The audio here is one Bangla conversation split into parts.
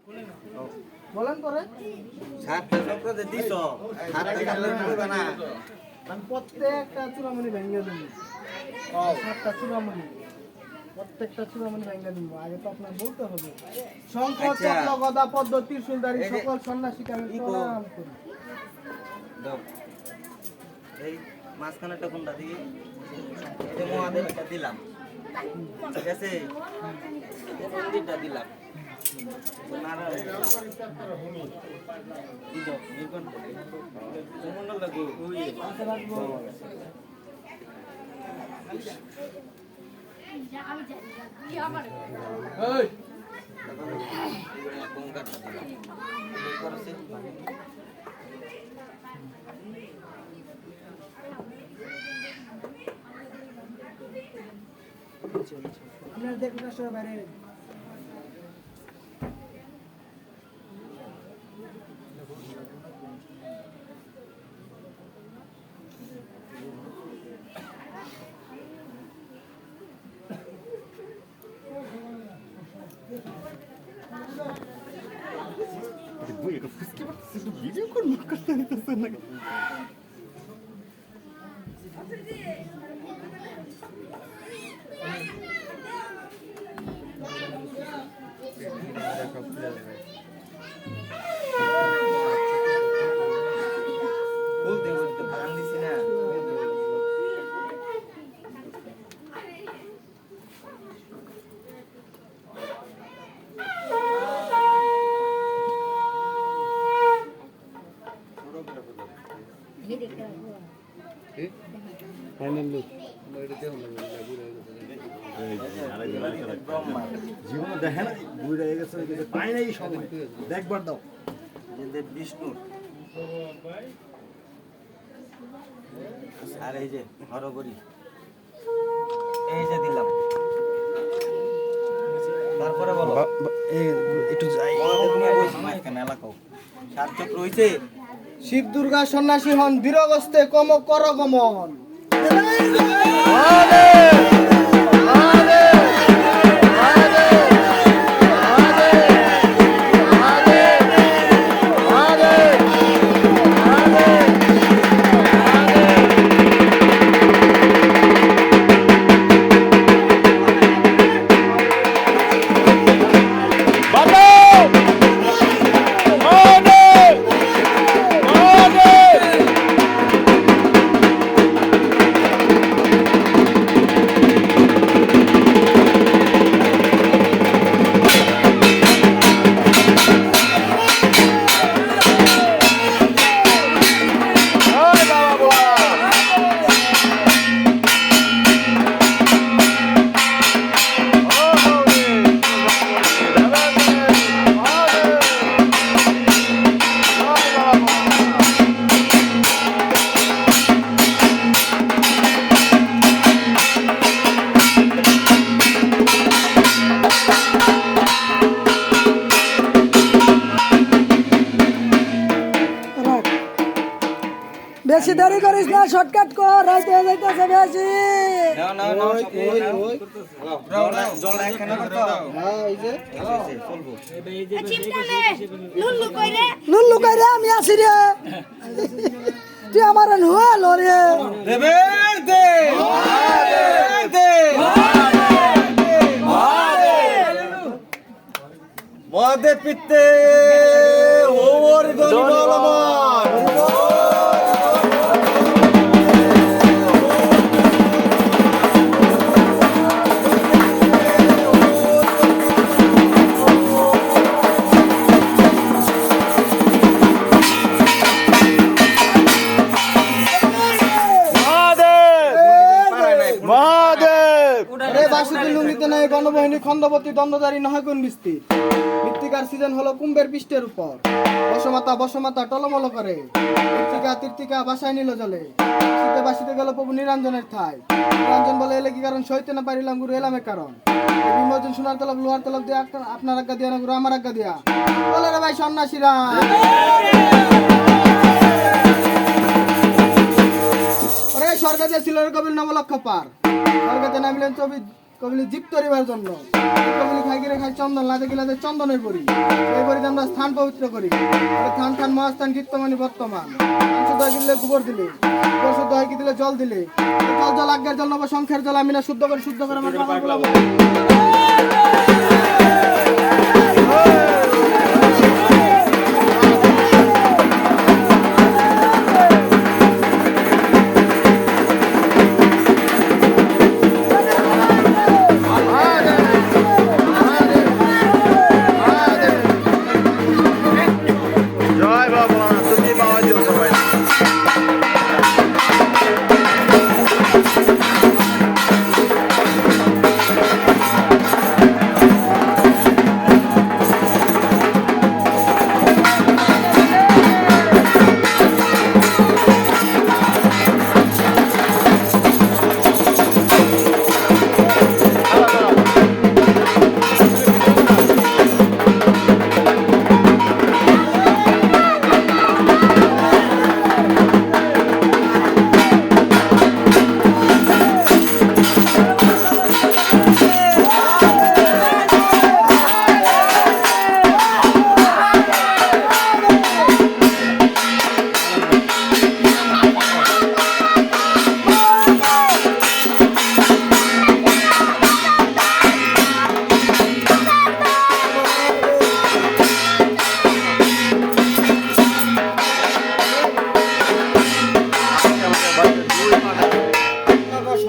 বলেন করে সাতটা চক্র যে দিছ সাতটা কালের করবে না আমি প্রত্যেকটা চূড়ামণি ভেঙে দেবো। সাতটা চূড়ামণি, প্রত্যেকটা চূড়ামণি ভেঙে দেবো। আগে তো আপনার বলতে হবে। শঙ্খ চক্র গদা পদ্ম ত্রিশূলধারী সকল সন্ন্যাসীকে আমি প্রণাম করি। দাও এই মাঝখানেটা কোনটা দিই এটা মহাদেবটা দিলাম, ঠিক আছে? এই মন্দিরটা দিলাম নারায়ণ দিদ নির্গণ মন্ডল লাগু ওই পাশে রাখবো। এই গঙ্গাটা দিলাম এই করছে আপনার দেখুন আসলে বাইরে ভিডিও করবো করতে দিতেছে না বলতে বলতে ভাঙ দিছি না জীবনে দেখে না বুড়ি হয়ে গেছে পাই নাই সময় দেখবার দাও যে বিষ্ণু আর এই যে হরগরি এই যে দিলাম, তারপরে বলো একটু যাই মহাদেব নিয়ে বসি মাঝখানে এলাকাও সাত চক্র হইছে শিব দুর্গা সন্ন্যাসী হন দৃঢ়গস্তে কম কর গমন। বেশি দেরি করিস না, শর্টকাট কর, রাইতে যাইতেছে বেশি। নাও নাও নাও জল এখানে করতে হ্যাঁ এই যে চলবো লুল্লু কইরে আমি আসি রে, তুই আমার নুয়া লরে দেবে দে দে মহাদেব পিতে ওর গলমান গণবাহিনী খণ্ডবতী দ্বন্দ্বধারী নয় গুণ বিস্তৃত। মৃত্তিকার সিজন হলো কুম্ভের পৃষ্ঠের উপর। বসমাতা বসমাতা টলমল করে, মৃত্তিকা তীর্থিকা বাসায় নিল জলে। শীতে বাসিতে গেল প্রভু নিরঞ্জনের ঠাই। নিরঞ্জন বলে এলে কি কারণ সইতে না পারিলাম গুরু এলামের কারণ। বিমোচন সোনার তলব লোহার তলব দিয়ে আপনার আজ্ঞা দিয়া না গুরু আমার আজ্ঞা দিয়া। বলে রে ভাই সন্ন্যাসীরা, স্বর্গে যে ছিল কবির নবলক্ষ পার। স্বর্গেতে নামিলেন কবিলি জীব তরিবার জন্য কবিলি খাই গিরে খাই চন্দন লাদে গিলাদে চন্দনের বড়ি এই বড়িতে আমরা স্থান পবিত্র করি স্থান খান মহাস্থান কীর্তমানি বর্তমান শুদ্ধ হয়ে দিলে গোবর দিলে গোবর শুদ্ধ হয়ে দিলে জল দিলে জল জল আজ্ঞার জল নব সংখ্যার জল আমি না শুদ্ধ করে আমার পাগল বলাবো। জয় বাবা ভোলানাথ, তুমি পাওয়া দিও সবাই।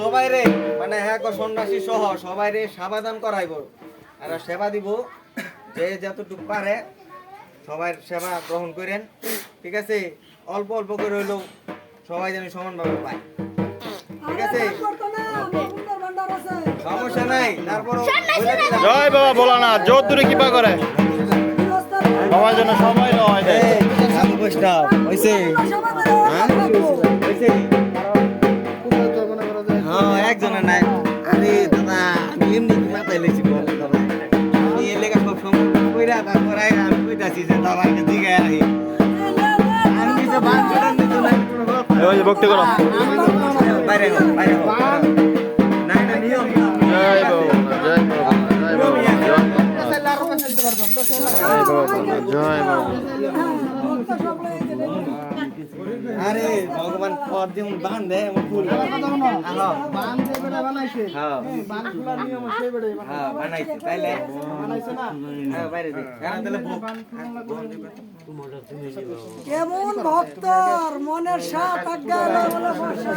সবাই রে মানে হ্যাঁ সন্ন্যাসী সহ সবাই রে সাবাদান করাইব আর সেবা দিব যে যতটুকু পারে সবাই সেবা গ্রহণ করেন, ঠিক আছে? অল্প অল্প করে হইলেও সবাই যেন সমানভাবে পায়, ঠিক আছে? সমস্যা নাই। তারপর জয় বাবা ভোলানাথ, জোর দূরে কৃপা করে সবাই যেন সবাই হয় দেয়। একজনের নাই। আরে দাদা আমি এমনি কি মাথায় লেছি দাদা, আমি এ লেখা সব সময় কইরা তারপর আমি কইতাছি যে দাদা আমি দিকে আহি আমি কিছু বাদ করার নিত না। ওই যে ভক্তি করো। বাইরে হোক বাইরে হোক না এটা নিয়ম। জয় বাবা, জয় বাবা, জয় বাবা, জয় বাবা। আরে ভগবান পর দিন বান দে এমন ফুল বান যে বেটা বানাইছে হ্যাঁ বান খোলার নিয়ম সেই বেটাই হ্যাঁ বানাইছে তাইলে বানাইছে না। হ্যাঁ বাইরে দে কারণ তাহলে কেমন ভক্তর মনের সাথ আজ্ঞা না বলে ভাষা।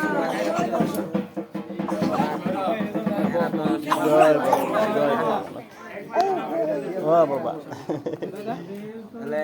জয় বাবা, জয় বাবা। ও বাবা তাহলে